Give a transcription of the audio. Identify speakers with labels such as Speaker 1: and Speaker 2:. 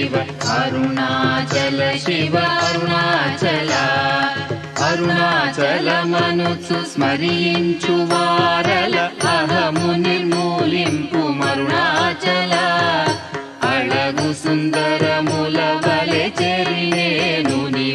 Speaker 1: शिव अरुणाचल शिव अरुणाचल अरुणाचलमनुचु स्मरिंचु वारल अहमु निर्मूलिंपु मरुणाचल अळगु सुंदरमुल वले चेरिनेनु नी